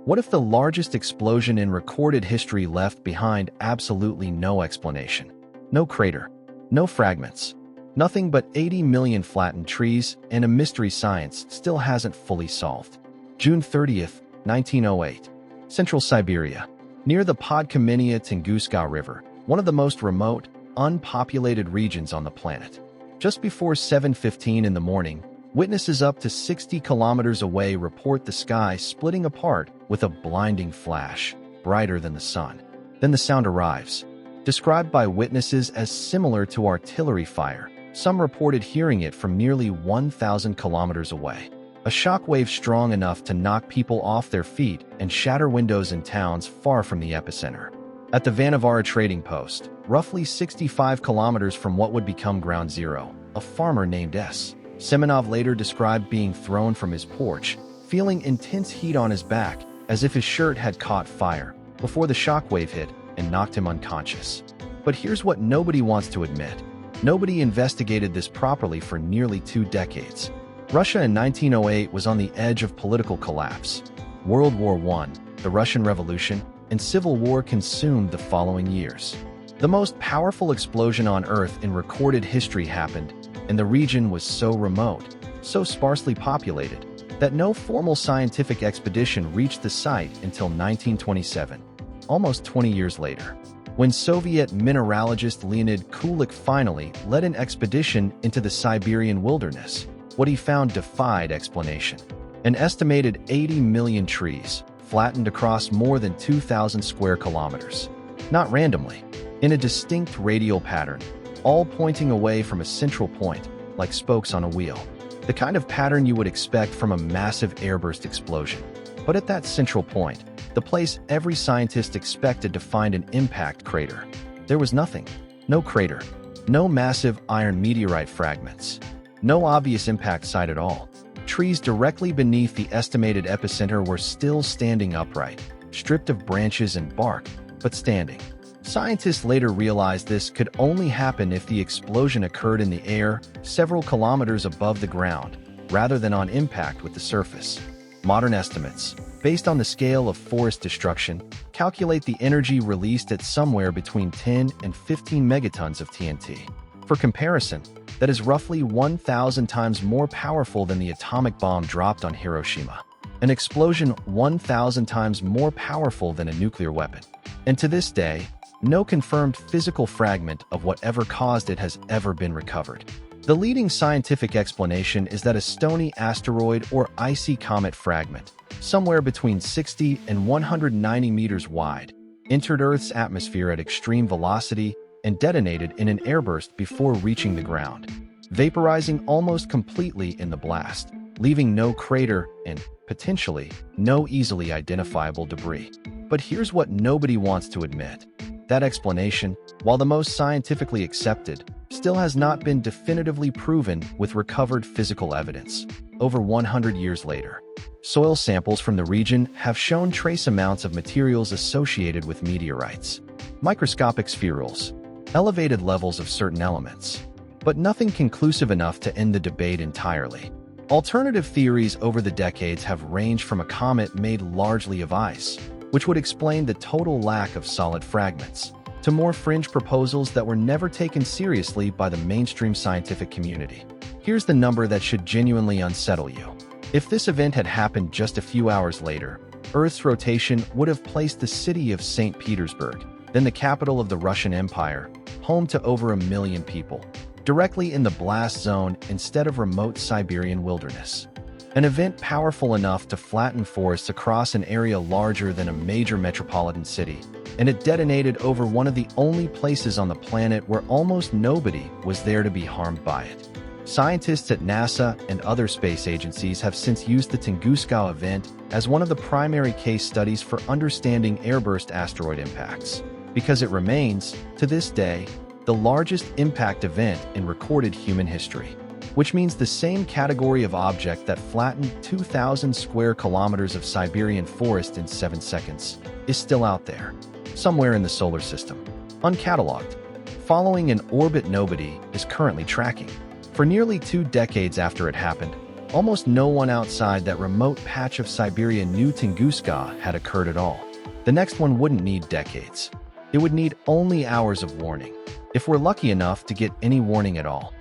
What if the largest explosion in recorded history left behind absolutely no explanation? No crater, no fragments, nothing but 80 million flattened trees and a mystery science still hasn't fully solved. June 30th, 1908. Central Siberia. Near the Podkamenia Tunguska River, one of the most remote, unpopulated regions on the planet. Just before 7:15 in the morning, witnesses up to 60 kilometers away report the sky splitting apart with a blinding flash, brighter than the sun. Then the sound arrives, described by witnesses as similar to artillery fire. Some reported hearing it from nearly 1,000 kilometers away. A shockwave strong enough to knock people off their feet and shatter windows in towns far from the epicenter. At the Vanavara trading post, roughly 65 kilometers from what would become Ground Zero, a farmer named S. Semenov later described being thrown from his porch, feeling intense heat on his back, as if his shirt had caught fire, before the shockwave hit and knocked him unconscious. But here's what nobody wants to admit. Nobody investigated this properly for nearly 2 decades. Russia in 1908 was on the edge of political collapse. World War I, the Russian Revolution, and Civil War consumed the following years. The most powerful explosion on Earth in recorded history happened, and the region was so remote, so sparsely populated, that no formal scientific expedition reached the site until 1927, almost 20 years later, when Soviet mineralogist Leonid Kulik finally led an expedition into the Siberian wilderness. What he found defied explanation. An estimated 80 million trees, flattened across more than 2,000 square kilometers. Not randomly, in a distinct radial pattern, all pointing away from a central point, like spokes on a wheel. The kind of pattern you would expect from a massive airburst explosion. But at that central point, the place every scientist expected to find an impact crater, there was nothing. No crater, no massive iron meteorite fragments, no obvious impact site at all. Trees directly beneath the estimated epicenter were still standing upright, stripped of branches and bark, but standing. Scientists later realized this could only happen if the explosion occurred in the air several kilometers above the ground, rather than on impact with the surface. Modern estimates, based on the scale of forest destruction, calculate the energy released at somewhere between 10 and 15 megatons of TNT. For comparison, that is roughly 1,000 times more powerful than the atomic bomb dropped on Hiroshima. An explosion 1,000 times more powerful than a nuclear weapon. And to this day, no confirmed physical fragment of whatever caused it has ever been recovered. The leading scientific explanation is that a stony asteroid or icy comet fragment, somewhere between 60 and 190 meters wide, entered Earth's atmosphere at extreme velocity and detonated in an airburst before reaching the ground, vaporizing almost completely in the blast, leaving no crater and, potentially, no easily identifiable debris. But here's what nobody wants to admit. That explanation, while the most scientifically accepted, still has not been definitively proven with recovered physical evidence. Over 100 years later, soil samples from the region have shown trace amounts of materials associated with meteorites, microscopic spherules, elevated levels of certain elements, but nothing conclusive enough to end the debate entirely. Alternative theories over the decades have ranged from a comet made largely of ice, which would explain the total lack of solid fragments, to more fringe proposals that were never taken seriously by the mainstream scientific community. Here's the number that should genuinely unsettle you. If this event had happened just a few hours later, Earth's rotation would have placed the city of St. Petersburg, then the capital of the Russian Empire, home to over 1 million people, directly in the blast zone instead of remote Siberian wilderness. An event powerful enough to flatten forests across an area larger than a major metropolitan city, and it detonated over one of the only places on the planet where almost nobody was there to be harmed by it. Scientists at NASA and other space agencies have since used the Tunguska event as one of the primary case studies for understanding airburst asteroid impacts, because it remains, to this day, the largest impact event in recorded human history. Which means the same category of object that flattened 2,000 square kilometers of Siberian forest in 7 seconds is still out there, somewhere in the solar system, uncatalogued, following an orbit nobody is currently tracking. For nearly 2 decades after it happened, Almost no one outside that remote patch of Siberia knew Tunguska had occurred at all. The next one wouldn't need decades. It would need only hours of warning, if we're lucky enough to get any warning at all.